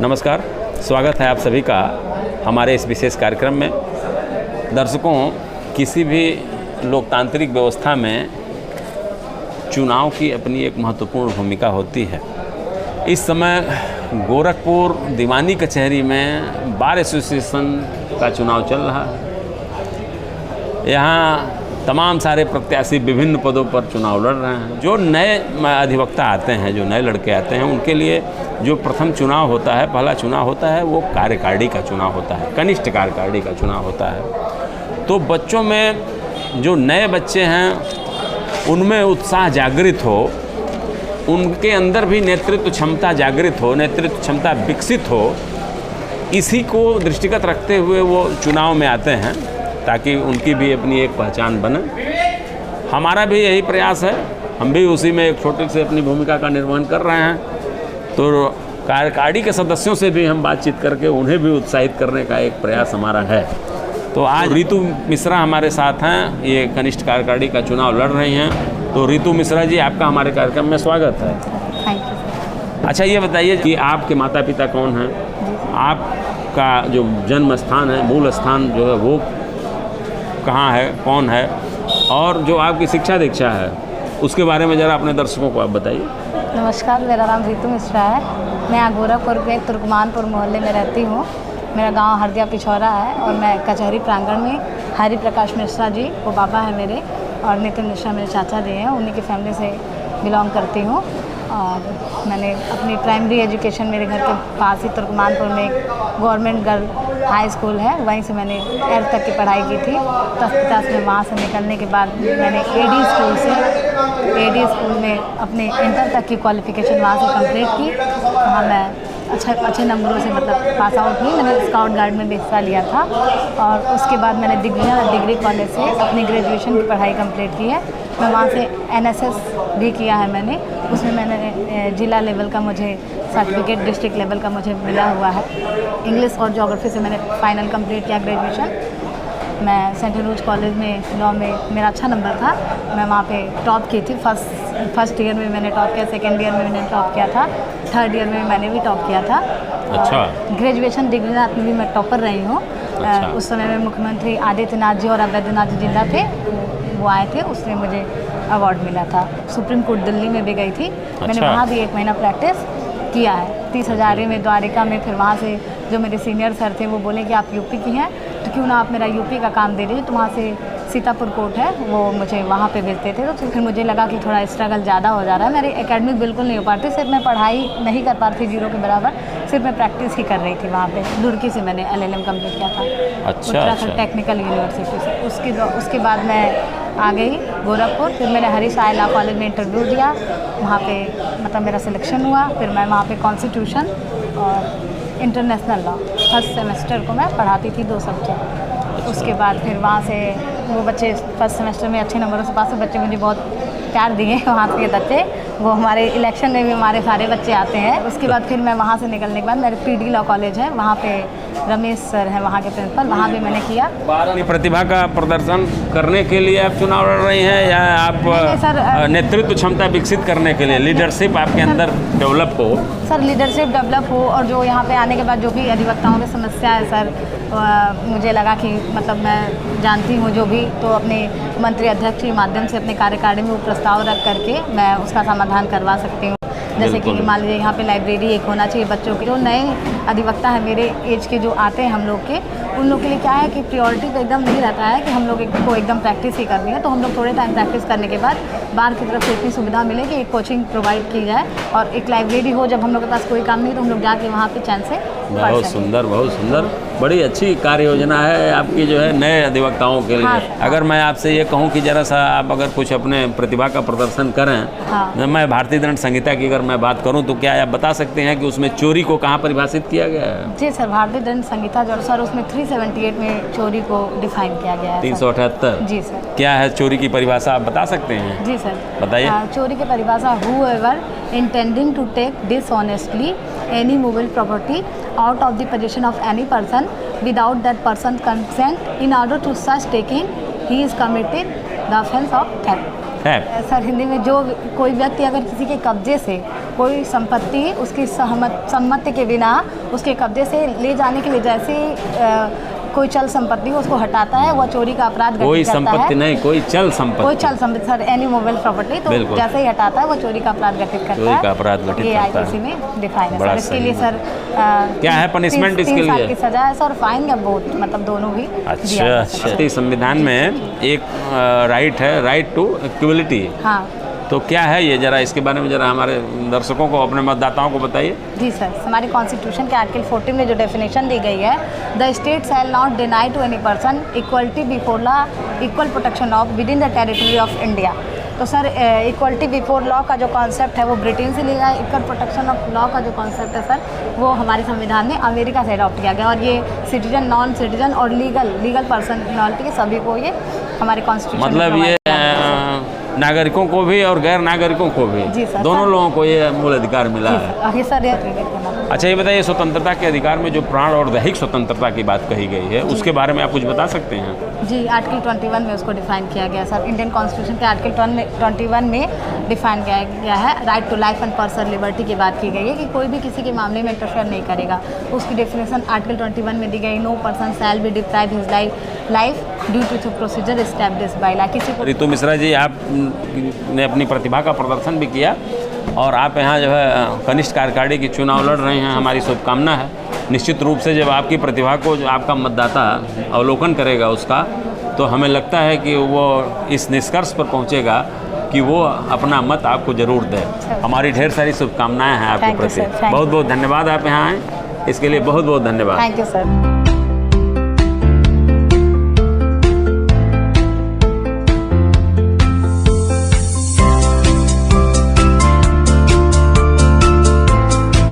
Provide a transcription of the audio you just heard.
नमस्कार, स्वागत है आप सभी का हमारे इस विशेष कार्यक्रम में। दर्शकों, किसी भी लोकतांत्रिक व्यवस्था में चुनाव की अपनी एक महत्वपूर्ण भूमिका होती है। इस समय गोरखपुर दीवानी कचहरी में बार एसोसिएशन का चुनाव चल रहा है। यहाँ तमाम सारे प्रत्याशी विभिन्न पदों पर चुनाव लड़ रहे हैं। जो नए अधिवक्ता आते हैं, जो नए लड़के आते हैं, उनके लिए जो प्रथम चुनाव होता है, पहला चुनाव होता है, वो कार्यकारिणी का चुनाव होता है, कनिष्ठ कार्यकारिणी का चुनाव होता है। तो बच्चों में, जो नए बच्चे हैं, उनमें उत्साह जागृत हो, उनके अंदर भी नेतृत्व क्षमता जागृत हो, नेतृत्व क्षमता विकसित हो, इसी को दृष्टिगत रखते हुए वो चुनाव में आते हैं, ताकि उनकी भी अपनी एक पहचान बने। हमारा भी यही प्रयास है, हम भी उसी में एक छोटी सी अपनी भूमिका का निर्वहन कर रहे हैं। तो कार्यकारिणी के सदस्यों से भी हम बातचीत करके उन्हें भी उत्साहित करने का एक प्रयास हमारा है। तो आज रितु मिश्रा हमारे साथ हैं, ये कनिष्ठ कार्यकारिणी का चुनाव लड़ रही हैं। तो रितु मिश्रा जी, आपका हमारे कार्यक्रम में स्वागत है। Thank you. अच्छा, ये बताइए कि आपके माता पिता कौन हैं, आपका जो जन्म स्थान है, मूल स्थान जो है वो कहाँ है, कौन है, और जो आपकी शिक्षा दीक्षा है उसके बारे में ज़रा अपने दर्शकों को आप बताइए। नमस्कार, मेरा नाम रितु मिश्रा है। मैं यहाँ गोरखपुर के तुर्कमानपुर मोहल्ले में रहती हूँ। मेरा गांव हरदिया पिछौरा है और मैं कचहरी प्रांगण में हरि प्रकाश मिश्रा जी, वो पापा है मेरे, और नितिन मिश्रा मेरे चाचा जी हैं, उन्हीं की फैमिली से बिलोंग करती हूँ। और मैंने अपनी प्राइमरी एजुकेशन मेरे घर के पास ही तुर्कमानपुर में एक गवर्नमेंट गर्ल हाई स्कूल है, वहीं से मैंने 8th तक की पढ़ाई की थी। 10th में वहाँ से निकलने के बाद मैंने एडी स्कूल में अपने इंटर तक की क्वालिफ़िकेशन वहाँ से कंप्लीट की। वहाँ मैं अच्छे नंबरों से मतलब पास आउट हुई। मैंने स्काउट गार्ड में भी हिस्सा लिया था। और उसके बाद मैंने डिग्री कॉलेज से अपनी ग्रेजुएशन की पढ़ाई कंप्लीट की है। मैं वहाँ से NSS भी किया है मैंने, उसमें मैंने जिला लेवल का मुझे सर्टिफिकेट, डिस्ट्रिक्ट लेवल का मुझे मिला हुआ है। इंग्लिश और ज्योग्राफी से मैंने फाइनल कंप्लीट किया ग्रेजुएशन। मैं सेंट एनरूज कॉलेज में लॉ में मेरा अच्छा नंबर था, मैं वहाँ पे टॉप की थी। फर्स्ट ईयर में मैंने टॉप किया, सेकेंड ईयर में मैंने टॉप किया था, थर्ड ईयर में मैंने भी टॉप किया था। अच्छा। ग्रेजुएशन डिग्री में भी मैं टॉपर रही हूँ। अच्छा। उस समय में मुख्यमंत्री आदित्यनाथ जी और अवैधनाथ जी जिंदा थे, वो आए थे, उसमें मुझे अवार्ड मिला था। सुप्रीम कोर्ट दिल्ली में भी गई थी। अच्छा। मैंने वहाँ भी 1 महीना प्रैक्टिस किया है 30,000 में, द्वारिका में। फिर वहाँ से जो मेरे सीनियर सर थे वो बोले कि आप यूपी की हैं, तो क्यों ना आप मेरा यूपी का काम दे दीजिए। तो वहाँ से सीतापुर कोर्ट है, वो मुझे वहाँ पे भेजते थे। तो फिर मुझे लगा कि थोड़ा स्ट्रगल ज़्यादा हो जा रहा है, मेरी एकेडमिक बिल्कुल नहीं हो पाती, सिर्फ मैं पढ़ाई नहीं कर पाती जीरो के बराबर, सिर्फ मैं प्रैक्टिस ही कर रही थी। वहाँ पे लुड़की से मैंने LLM कंप्लीट किया था, उत्तराखंड टेक्निकल यूनिवर्सिटी से। उसके बाद मैं आ गई गोरखपुर। फिर मैंने हरी साई लॉ कॉलेज में इंटरव्यू दिया, वहाँ पे मतलब मेरा सिलेक्शन हुआ। फिर मैं वहाँ पे कॉन्स्टिट्यूशन और इंटरनेशनल लॉ फर्स्ट सेमेस्टर को मैं पढ़ाती थी, 2 सब्जेक्ट। उसके बाद फिर वहाँ से वो बच्चे फर्स्ट सेमेस्टर में अच्छे नंबरों से पास हुए, बच्चे मुझे बहुत प्यार दिए वहाँ के बच्चे। वो हमारे इलेक्शन में भी हमारे सारे बच्चे आते हैं। उसके बाद फिर मैं वहाँ से निकलने के बाद मेरे PD लॉ कॉलेज है, वहाँ पे रमेश सर हैं वहाँ के प्रिंसिपल, वहाँ भी मैंने किया। प्रतिभा का प्रदर्शन करने के लिए आप चुनाव लड़ रही हैं, या आप नेतृत्व क्षमता विकसित करने के लिए, लीडरशिप आपके अंदर डेवलप हो? सर, लीडरशिप डेवलप हो, और जो यहाँ पे आने के बाद जो भी अधिवक्ताओं की समस्या है सर, मुझे लगा कि मतलब मैं जानती हूँ जो भी, तो अपने मंत्री अध्यक्ष के माध्यम से अपने कार्यकारिणी में वो प्रस्ताव रख करके मैं उसका समाधान करवा सकती हूँ। जैसे कि मान लीजिए यहाँ पे लाइब्रेरी एक होना चाहिए बच्चों के। जो नए अधिवक्ता है मेरे एज के जो आते हैं हम लोग के, उन लोग के लिए क्या है कि प्रायोरिटी तो एकदम नहीं रहता है कि हम लोग को एकदम प्रैक्टिस ही करनी है। तो हम लोग थोड़े टाइम प्रैक्टिस करने के बाद बाहर की तरफ से इतनी सुविधा मिले कि एक कोचिंग प्रोवाइड की जाए और एक लाइब्रेरी हो। जब हम लोग के पास कोई काम नहीं तो हम लोग जाके वहाँ पे चैन से बहुत सुंदर, बहुत सुंदर, बड़ी अच्छी कार्य योजना है आपकी जो है नए अधिवक्ताओं के लिए। हाँ, अगर मैं आपसे ये कहूँ कि जरा सा आप अगर कुछ अपने प्रतिभा का प्रदर्शन करें। हाँ। मैं भारतीय दंड संहिता की अगर मैं बात करूँ तो क्या आप बता सकते हैं कि उसमें चोरी को कहाँ परिभाषित किया गया है? जी सर, भारतीय दंड संहिता जो सर उसमें 378 में चोरी को डिफाइन किया गया है। 378? जी सर। क्या है चोरी की परिभाषा, आप बता सकते हैं? जी सर, बताइए। चोरी की परिभाषा, whoever intending to take dishonestly any movable property out of the possession of any person without that person's consent in order to such taking he is committed the offence of theft। है। Sir Hindi में जो कोई व्यक्ति अगर किसी के कब्जे से कोई संपत्ति उसकी सम्मति के बिना उसके कब्जे से ले जाने के लिए, जैसे कोई चल संपत्ति उसको हटाता है, वह चोरी का अपराध घटित करता है। कोई संपत्ति नहीं, कोई चल संपत्ति, कोई चल संपत्ति सर, एनी मोबाइल प्रॉपर्टी, तो जैसे ही हटाता है वो चोरी का अपराध घटित करता है। चोरी का अपराध घटित ये करता है। आईपीसी में डिफाइन है बड़ा सर। इसके लिए सही। सर क्या है पनिशमेंट इसके 3 साल लिए? की सजा है सर, फाइन या बहुत, मतलब दोनों भी दिया अच्छा जा अच्छा। सकता है। संविधान में एक राइट है, राइट टू इक्वलिटी। हाँ तो क्या है ये, जरा इसके बारे में जरा हमारे दर्शकों को, अपने मतदाताओं को बताइए। जी सर, हमारे कॉन्स्टिट्यूशन के आर्टिकल 14 में जो डेफिनेशन दी गई है, the state shall not deny to any person equality before law, equal protection of within the territory of India. तो सर इक्वलिटी बिफोर लॉ का जो कॉन्सेप्ट है वो ब्रिटेन से लिया है, इक्वल प्रोटेक्शन ऑफ लॉ का जो कॉन्सेप्ट है सर वो हमारे संविधान में अमेरिका से अडॉप्ट किया गया, और ये सिटीजन, नॉन सिटीजन और लीगल पर्सनैलिटी के सभी को ये हमारे कॉन्स्टिट्यूशन मतलब ये नागरिकों को भी और गैर नागरिकों को भी, जी सर, दोनों लोगों को ये मूल अधिकार मिला है। ये सर अच्छा ये बताइए, स्वतंत्रता के अधिकार में जो प्राण और दैहिक स्वतंत्रता की बात कही गई है, उसके बारे में आप कुछ बता सकते हैं? जी, आर्टिकल 21 में उसको डिफाइन किया गया सर। इंडियन कॉन्स्टिट्यूशन के आर्टिकल 21 में डिफाइन किया गया है, right to life and personal liberty की बात की गई है कि कोई भी किसी के मामले में इंटरफेयर नहीं करेगा। उसकी डेफिनेशन आर्टिकल 21 में दी गई, no person shall be deprive his life due to procedure established by law. किसी को रितु मिश्रा जी, आपने अपनी प्रतिभा का प्रदर्शन भी किया और आप यहाँ जो है कनिष्ठ कार्यकारिणी की चुनाव लड़ रहे हैं, हमारी शुभकामना है। निश्चित रूप से जब आपकी प्रतिभा को जो आपका मतदाता अवलोकन करेगा उसका, तो हमें लगता है कि वो इस निष्कर्ष पर पहुँचेगा कि वो अपना मत आपको ज़रूर दे। हमारी ढेर सारी शुभकामनाएँ हैं आपके प्रति। बहुत बहुत धन्यवाद, आप यहाँ आए इसके लिए बहुत बहुत धन्यवाद। Thank you sir.